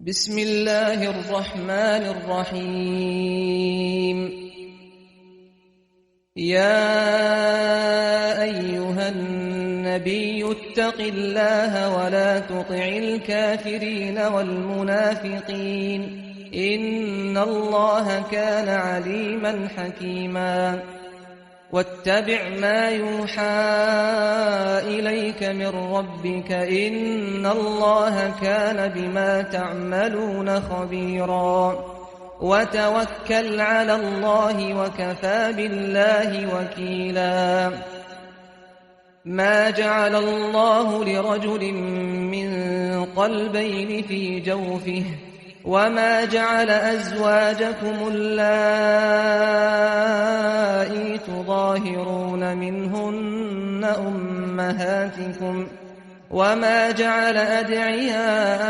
بسم الله الرحمن الرحيم. يا أيها النبي اتق الله ولا تطع الكافرين والمنافقين إن الله كان عليما حكيما. واتبع ما يوحى إليك من ربك إن الله كان بما تعملون خبيرا. وتوكل على الله وكفى بالله وكيلا. ما جعل الله لرجل من قلبين في جوفه وما جعل أزواجكم اللائي تظاهرون منهن أمهاتكم وما جعل أدعياءكم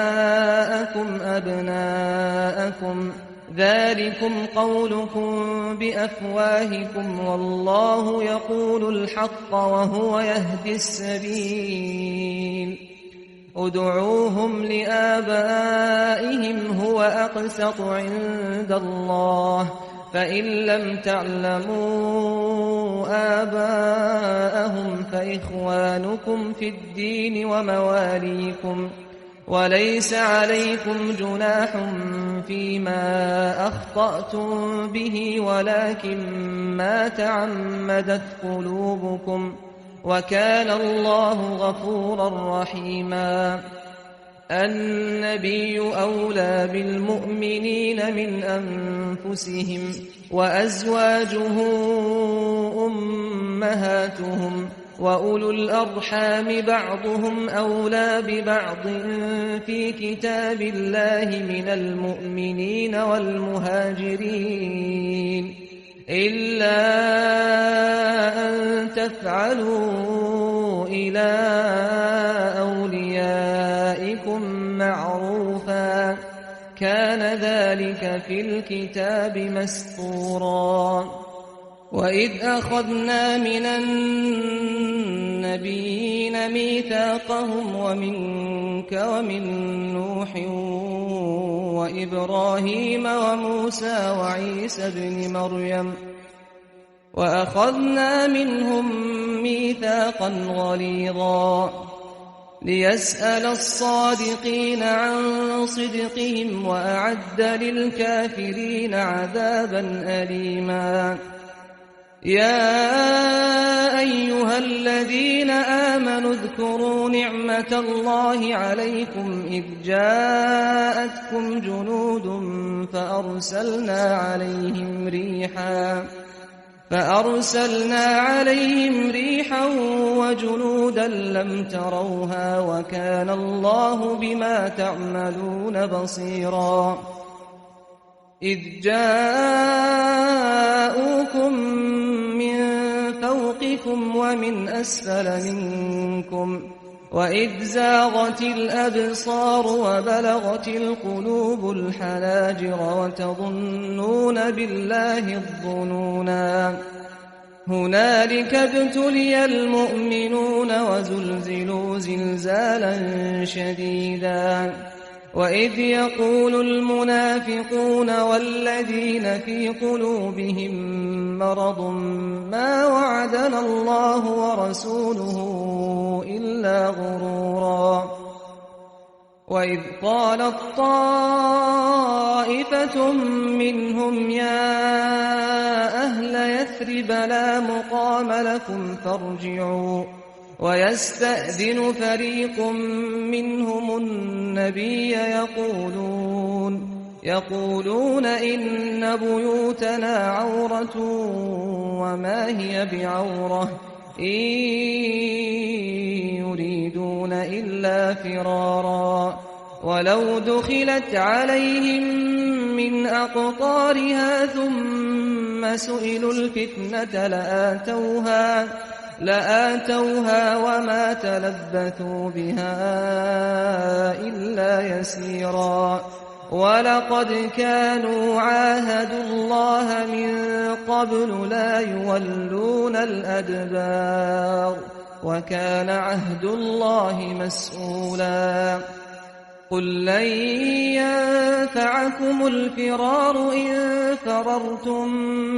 أبناءكم ذلكم قولكم بأفواهكم والله يقول الحق وهو يهدي السبيل. ادعوهم لآبائهم هو أقسط عند الله فإن لم تعلموا آباءهم فإخوانكم في الدين ومواليكم وليس عليكم جناح فيما أخطأتم به ولكن ما تعمدت قلوبكم وكان الله غفورا رحيما. النبي أولى بالمؤمنين من أنفسهم وأزواجه أمهاتهم وأولو الأرحام بعضهم أولى ببعض في كتاب الله من المؤمنين والمهاجرين إلا أن تفعلوا إلى أوليائكم معروفا كان ذلك في الكتاب مسطورا. وإذ أخذنا من النبيين ميثاقهم ومنك ومن نوح وإبراهيم وموسى وعيسى ابن مريم وأخذنا منهم ميثاقا غليظا ليسأل الصادقين عن صدقهم وأعد للكافرين عذابا أليما. يا أيها الذين آمنوا اذكروا نعمة الله عليكم إذ جاءتكم جنود فأرسلنا عليهم ريحا وجنودا لم تروها وكان الله بما تعملون بصيرا. إذ جاءوكم من فوقكم ومن أسفل منكم وإذ زاغت الأبصار وبلغت القلوب الحناجر وتظنون بالله الظنونا. هنالك ابتلي المؤمنون وزلزلوا زلزالا شديدا. وإذ يقول المنافقون والذين في قلوبهم مرض ما وعدنا الله ورسوله إلا غرورا. وإذ قالت طائفة منهم يا أهل يثرب لا مقام لكم فارجعوا ويستأذن فريق منهم النبي يقولون إن بيوتنا عورة وما هي بعورة إن يريدون إلا فرارا. ولو دخلت عليهم من أقطارها ثم سئلوا الفتنة لآتوها وما تلبثوا بها إلا يسيرا. ولقد كانوا عاهدوا الله من قبل لا يولون الأدبار وكان عهد الله مسؤولا. قل لن ينفعكم الفرار إن فررتم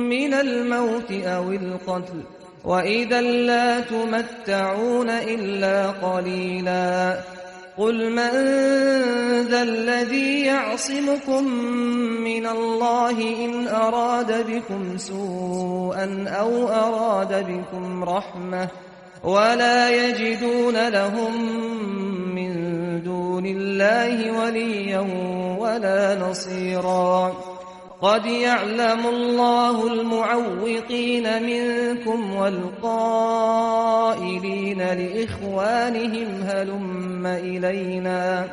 من الموت أو القتل وإذا لا تمتعون إلا قليلا قل من ذا الذي يعصمكم من الله إن أراد بكم سوءا أو أراد بكم رحمة ولا يجدون لهم من دون الله وليا ولا نصيرا قد يعلم الله المعوقين منكم والقائلين لإخوانهم هلم إلينا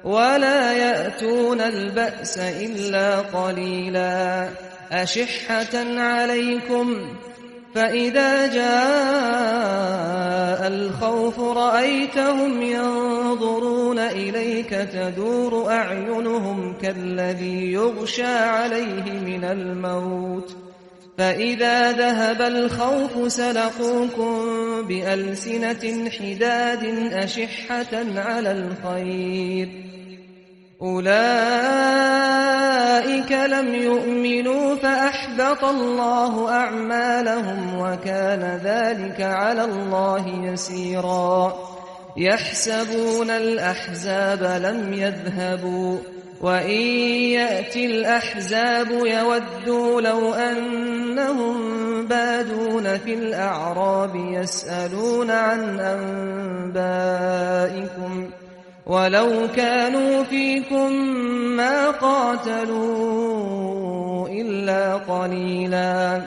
ولا يأتون البأس إلا قليلا أشحة عليكم فإذا جاء الخوف رأيتهم ينظرون إليك تدور أعينهم كالذي يغشى عليه من الموت فإذا ذهب الخوف سلقوكم بألسنة حداد أشحة على الخير أولئك لم يؤمنوا فأحبط الله أعمالهم وكان ذلك على الله يسيرا يحسبون الأحزاب لم يذهبوا وإن يأتي الأحزاب يودوا لو أنهم بادون في الأعراب يسألون عن أنبائكم ولو كانوا فيكم ما قاتلوا إلا قليلا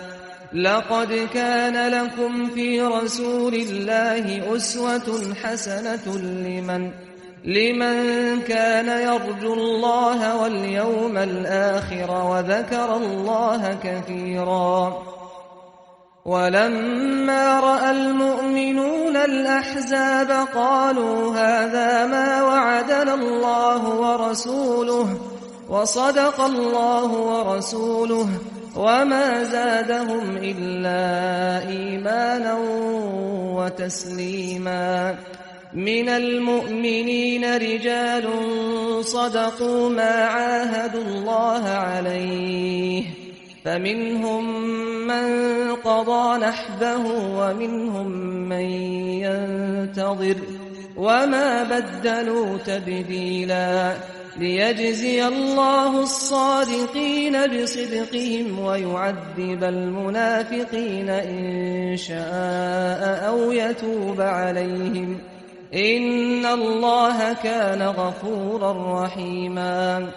لقد كان لكم في رسول الله أسوة حسنة لمن كان يرجو الله واليوم الآخر وذكر الله كثيرا ولما رأى المؤمنون الأحزاب قالوا هذا ما وعدنا الله ورسوله وصدق الله ورسوله وما زادهم إلا إيمانا وتسليما من المؤمنين رجال صدقوا ما عاهدوا الله عليه فمنهم من قضى نحبه ومنهم من ينتظر وما بدلوا تبديلا ليجزي الله الصادقين بصدقهم ويعذب المنافقين إن شاء أو يتوب عليهم إن الله كان غفورا رحيما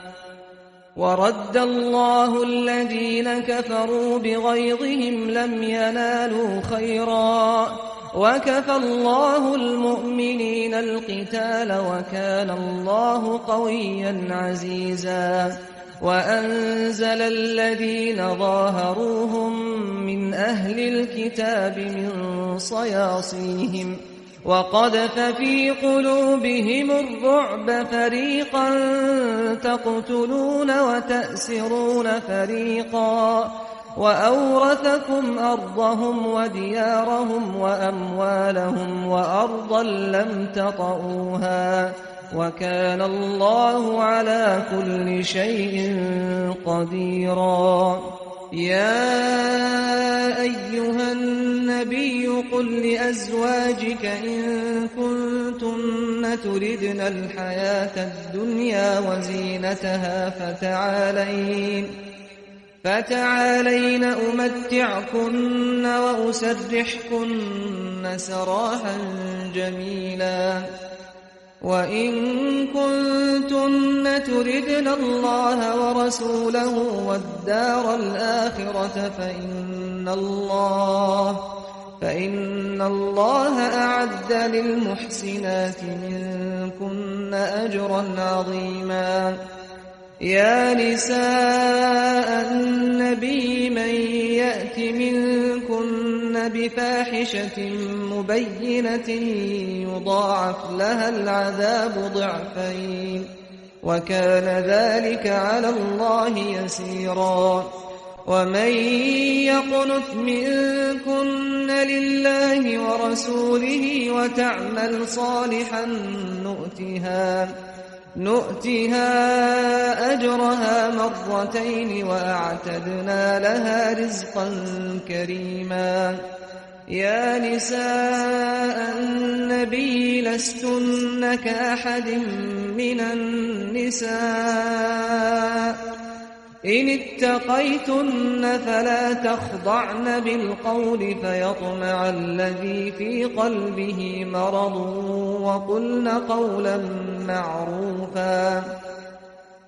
ورد الله الذين كفروا بغيظهم لم ينالوا خيرا وكفى الله المؤمنين القتال وكان الله قويا عزيزا وأنزل الذين ظاهروهم من أهل الكتاب من صياصيهم وقذف في قلوبهم الرعب فريقا تقتلون وتأسرون فريقا وأورثكم أرضهم وديارهم وأموالهم وأرضا لم تطئوها وكان الله على كل شيء قديرا يا أيها النبي قل لأزواجك إن كنتن تردن الحياة الدنيا وزينتها فتعالين أمتعكن وأسرحكن سراحا جميلا وإن كنتن تردن الله ورسوله والدار الآخرة فإن الله أعد للمحسنات منكن أجرا عظيما يا نساء النبي من يأت منكن بفاحشة مبينة يضاعف لها العذاب ضعفين وكان ذلك على الله يسيرا ومن يقنت منكن لله ورسوله وتعمل صالحا نؤتها أجرها مرتين وأعتدنا لها رزقا كريما. يا نساء النبي لستن كأحد من النساء إن اتقيتن فلا تخضعن بالقول فيطمع الذي في قلبه مرض وقلن قولا معروفا.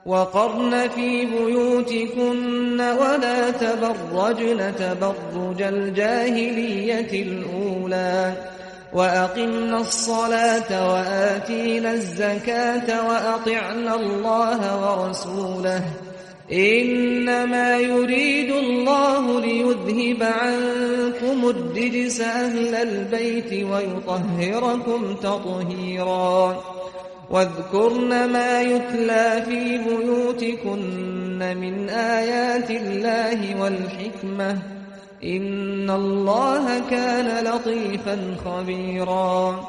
وقرن في بيوتكن ولا تبرجن تبرج الجاهلية الأولى وأقمنا الصلاة وآتينا الزكاة وأطعنا الله ورسوله إنما يريد الله ليذهب عنكم الرجس أهل البيت ويطهركم تطهيرا. واذكرن ما يتلى في بيوتكن من آيات الله والحكمة إن الله كان لطيفا خبيرا.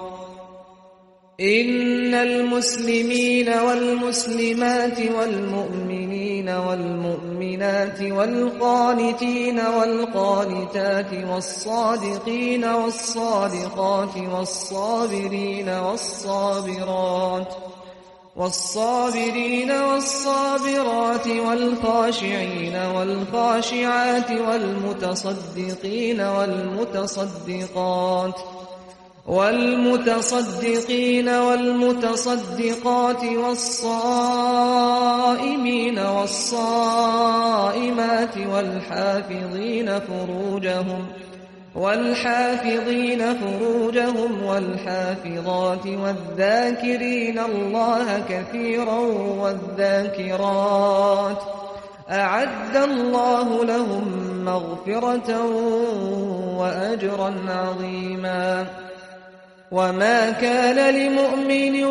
إن المسلمين والمسلمات والمؤمنين والمؤمنات والقانتين والقانتات والصادقين والصادقات والصابرين والصابرات والخاشعين والخاشعات والمتصدقين والمتصدقات والصائمين والصائمات والحافظين فروجهم والحافظات والذاكرين الله كثيرا والذاكرات أعد الله لهم مغفرة وأجرا عظيما. وما كان لمؤمن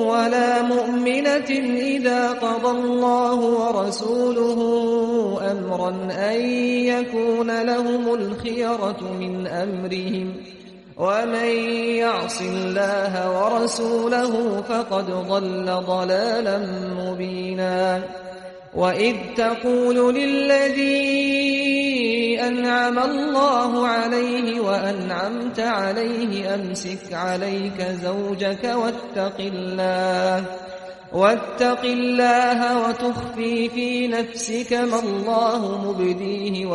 ولا مؤمنة إذا قضى الله ورسوله أمرا أن يكون لهم الخيرة من أمرهم ومن يعص الله ورسوله فقد ضل ضلالا مبينا. وإذ تقول للذي أنعم الله عليه وأنعمت عليه أمسك عليك زوجك واتق الله وتخفي في نفسك ما الله مبديه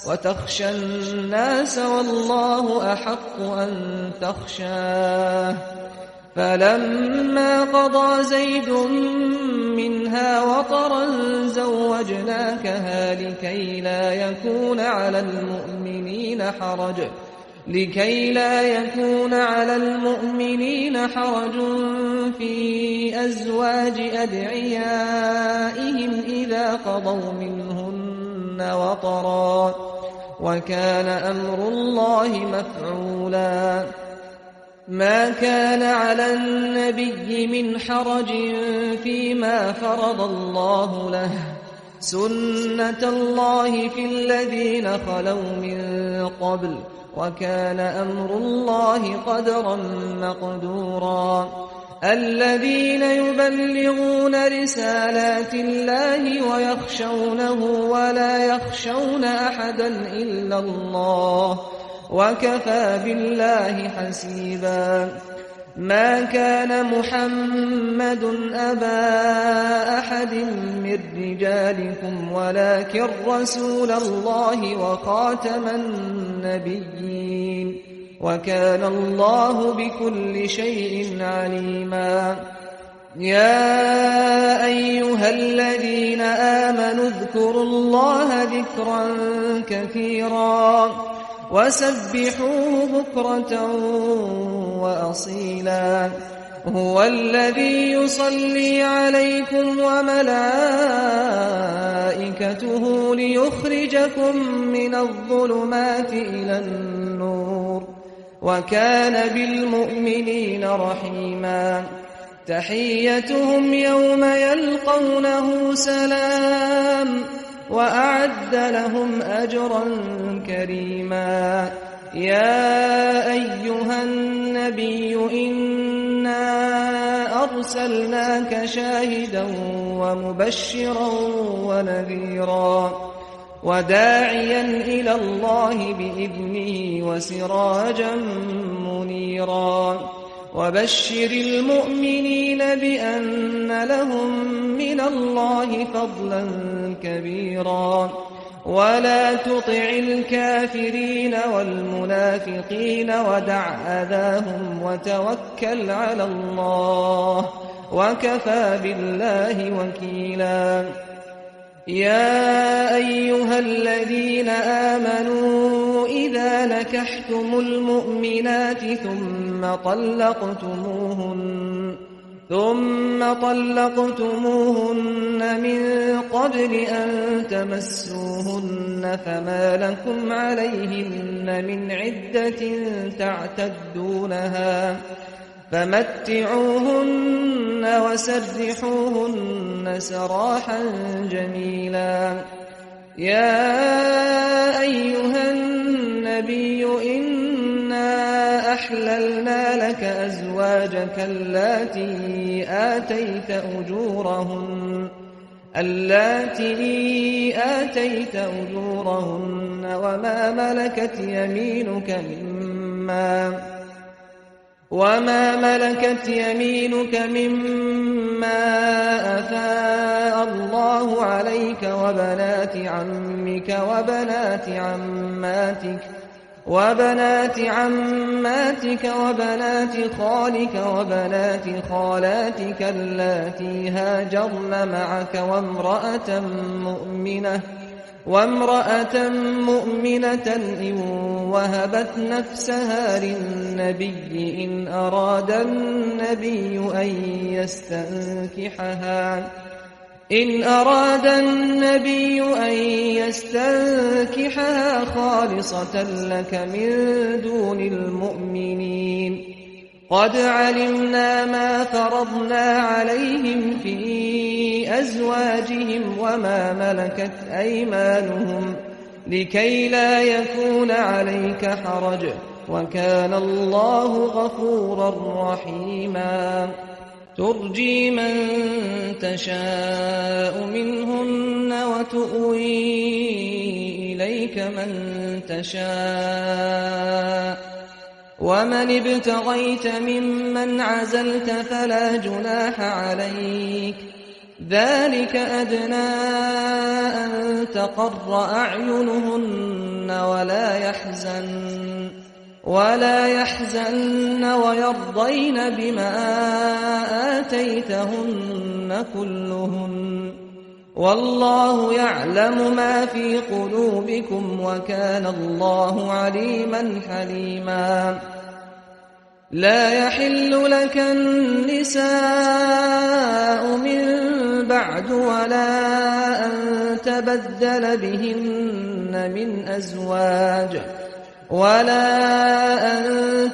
وتخشى الناس والله أحق أن تخشاه. فلما قضى زيد منها وطرا زوجناكها لكي لا يكون على المؤمنين حرج في أزواج أدعيائهم إذا قضوا منهن وطرا وكان أمر الله مفعولا. ما كان على النبي من حرج فيما فرض الله له سنة الله في الذين خلوا من قبل وكان أمر الله قدرا مقدورا. الذين يبلغون رسالات الله ويخشونه ولا يخشون أحدا إلا الله وكفى بالله حسيبا. ما كان محمد أبا أحد من رجالكم ولكن رسول الله وخاتم النبيين وكان الله بكل شيء عليما. يا أيها الذين آمنوا اذكروا الله ذكرا كثيرا وسبحوه بكرة وأصيلا. هو الذي يصلي عليكم وملائكته ليخرجكم من الظلمات إلى النور وكان بالمؤمنين رحيما. تحيتهم يوم يلقونه سلام وأعد لهم أجرا كريما. يا أيها النبي إنا إِنَّا أَرْسَلْنَاكَ شَاهِدًا وَمُبَشِّرًا وَنَذِيرًا وَدَاعِيًا إِلَى اللَّهِ بِإِذْنِهِ وَسِرَاجًا مُنِيرًا وَبَشِّرِ الْمُؤْمِنِينَ بِأَنَّ لَهُم مِّنَ اللَّهِ فَضْلًا كَبِيرًا وَلَا تُطِعِ الْكَافِرِينَ وَالْمُنَافِقِينَ وَدَعْ أَذَاهُمْ وَتَوَكَّلْ عَلَى اللَّهِ وَكَفَى بِاللَّهِ وَكِيلًا يَا أَيُّهَا الَّذِينَ آمَنُوا إِذَا نَكَحْتُمُ الْمُؤْمِنَاتِ ثُمَّ طَلَّقْتُمُوهُنَّ مِن قَبْلِ أَن تَمَسُّوهُنَّ فَمَا لَكُمْ عَلَيْهِنَّ مِنْ عِدَّةٍ تَعْتَدُّونَهَا فَمَتِّعُوهُنَّ وَسَرِّحُوهُنَّ سَرَاحًا جَمِيلًا يَا أَيُّهَا النَّبِيُّ إِنَّا أَحْلَلْنَا لَكَ أَزْوَاجَكَ اللَّاتِي آتَيْتَ أُجُورَهُنَّ وَمَا مَلَكَتْ يَمِينُكَ مِمَّا أَفَاءَ اللَّهُ عَلَيْكَ وَبَنَاتِ عَمِّكَ وَبَنَاتِ عَمَّاتِكَ وَبَنَاتِ خَالِكَ وَبَنَاتِ خَالَاتِكَ اللَّاتِي هَاجَرْنَ مَعَكَ وامرأة مؤمنة إن وهبت نفسها للنبي إن أراد النبي أن يستنكحها خالصة لك من دون المؤمنين قد علمنا ما فرضنا عليهم في أزواجهم وما ملكت أيمانهم لكي لا يكون عليك حرج وكان الله غفورا رحيما ترجي من تشاء منهن وتؤوي إليك من تشاء ومن ابتغيت ممن عزلت فلا جناح عليك ذلك أدنى أن تقر أعينهن ولا يحزن ويرضين بما آتيتهن كلهن والله يعلم ما في قلوبكم وكان الله عليما حليما لا يحل لك النساء من بعد ولا أن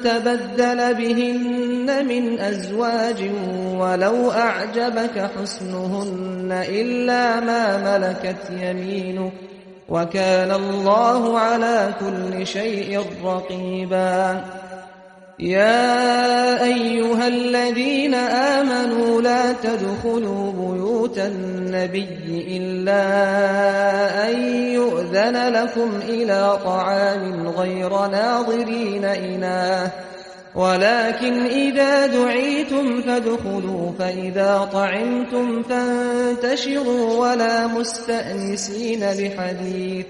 تبدل بهن من أزواج ولو أعجبك حسنهن إلا ما ملكت يمينك وكان الله على كل شيء رقيبا يا أيها الذين آمنوا لا تدخلوا بيوت النبي إلا أن يؤذن لكم إلى طعام غير ناظرين إناه ولكن إذا دعيتم فادخلوا فإذا طعمتم فانتشروا ولا مستأنسين لحديث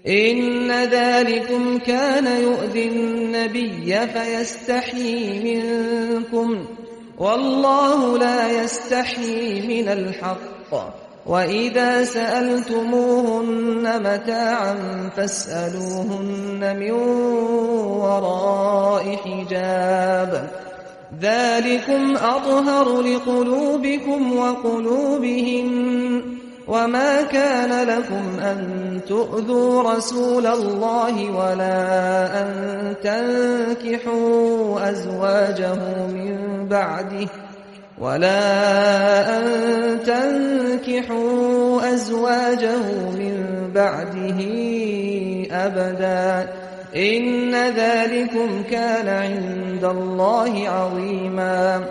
إن ذلكم كان يؤذي النبي فيستحيي منكم والله لا يستحيي من الحق وإذا سألتموهن متاعا فاسألوهن من وراء حجاب ذلكم أطهر لقلوبكم وقلوبهن وما كان لكم أن تؤذوا رسول الله ولا أن تنكحوا أزواجه من بعده أبدا إن ذلكم كان عند الله عظيما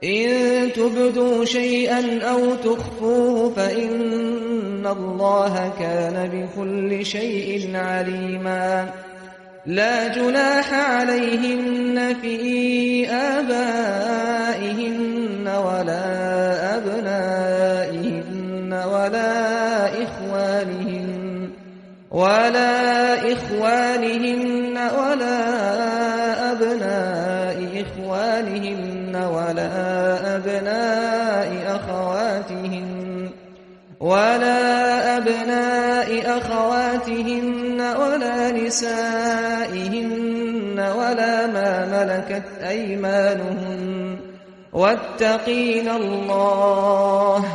إن تبدوا شيئا أو تخفوه فإن الله كان بكل شيء عليما لا جناح عليهن في آبائهن ولا أبنائهن ولا إخوانهن ولا أبناء إخوانهن ولا أبناء أخواتهن ولا نسائهن ولا ما ملكت أيمانهن واتقين الله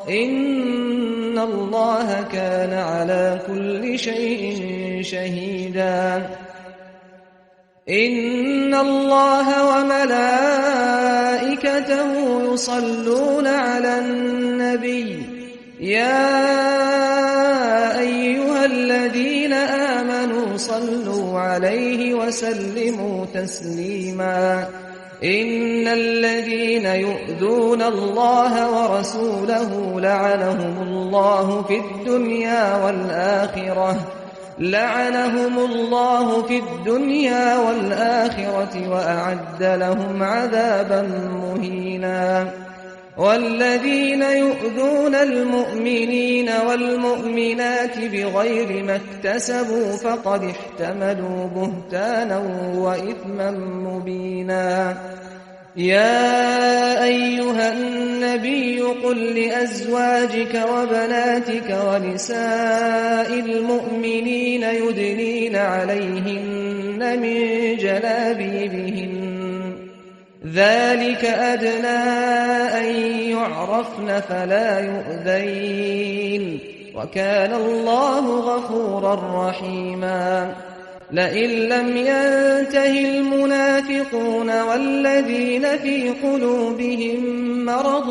إن الله كان على كل شيء شهيدا إن الله وملائكته يصلون على النبي يا أيها الذين آمنوا صلوا عليه وسلموا تسليما إن الذين يؤذون الله ورسوله لعنهم الله في الدنيا والآخرة وأعد لهم عذابا مهينا والذين يؤذون المؤمنين والمؤمنات بغير ما اكتسبوا فقد احتملوا بهتانا وإثما مبينا يا أيها النبي قل لأزواجك وبناتك ونساء المؤمنين يدنين عليهن من جلابيبهن ذلك أدنى أن يعرفن فلا يؤذين وكان الله غفورا رحيما لئن لم ينته المنافقون والذين في قلوبهم مرض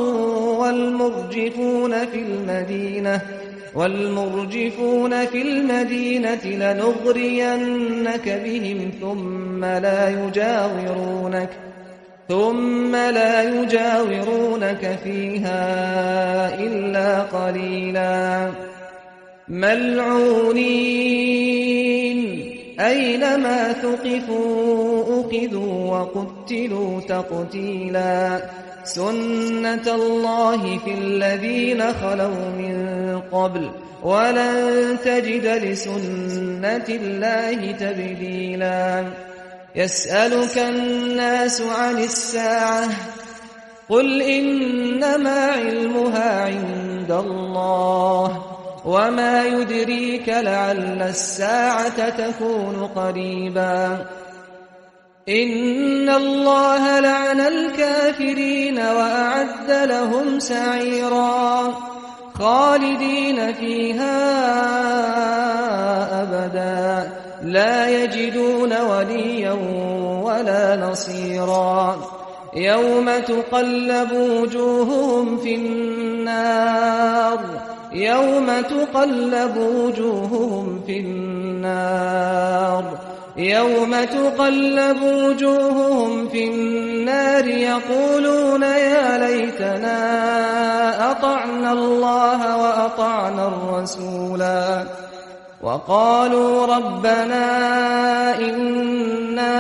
والمرجفون في المدينة لنغرينك بهم ثم لا يجاورونك فيها إلا قليلا ملعونين أينما ثقفوا أخذوا وقتلوا تقتيلا سنة الله في الذين خلوا من قبل ولن تجد لسنة الله تبديلا يسألك الناس عن الساعة قل إنما علمها عند الله وما يدريك لعل الساعة تكون قريبا إن الله لعن الكافرين وأعد لهم سعيرا خالدين فيها أبدا لا يجدون وليا ولا نصيرا يوم تقلب وجوههم في النار يقولون يا ليتنا أطعنا الله وأطعنا الرسولا وقالوا ربنا إنا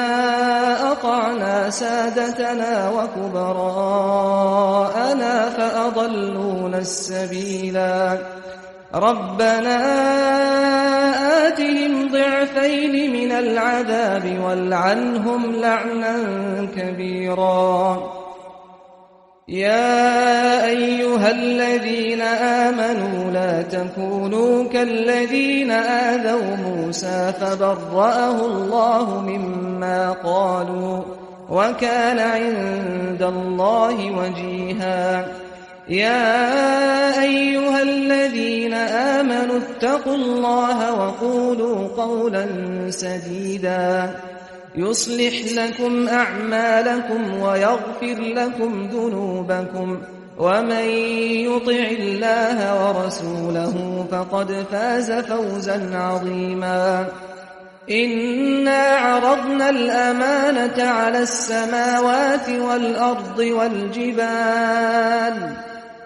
أطعنا سادتنا وكبراءنا فأضلونا السبيلا ربنا آتهم ضعفين من العذاب والعنهم لعنا كبيرا يا أيها الذين آمنوا لا تكونوا كالذين آذوا موسى فبرأه الله مما قالوا وكان عند الله وجيها يا أيها الذين آمنوا اتقوا الله وقولوا قولا سديدا يصلح لكم أعمالكم ويغفر لكم ذنوبكم ومن يطع الله ورسوله فقد فاز فوزا عظيما إنا عرضنا الأمانة على السماوات والأرض والجبال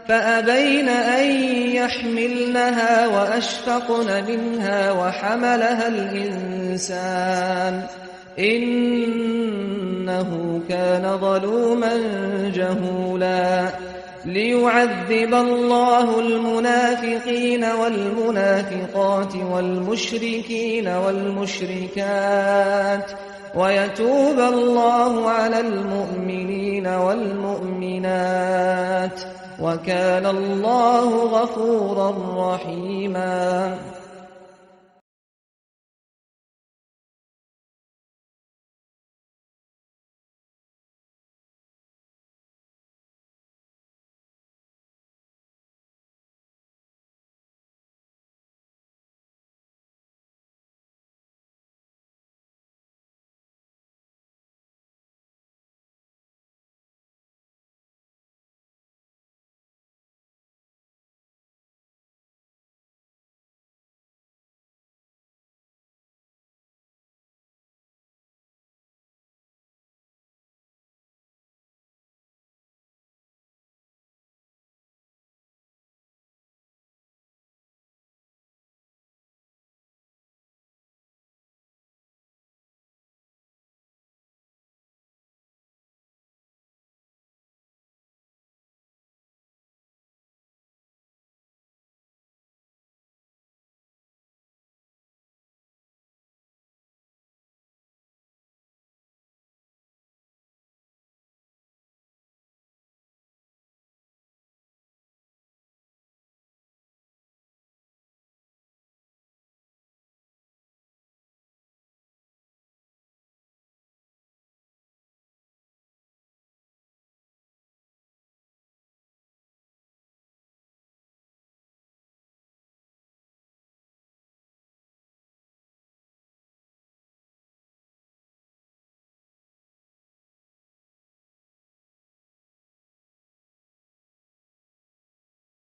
فأبين أن يحملنها وأشفقن منها وحملها الإنسان إنه كان ظلوما جهولا ليعذب الله المنافقين والمنافقات والمشركين والمشركات ويتوب الله على المؤمنين والمؤمنات وكان الله غفورا رحيما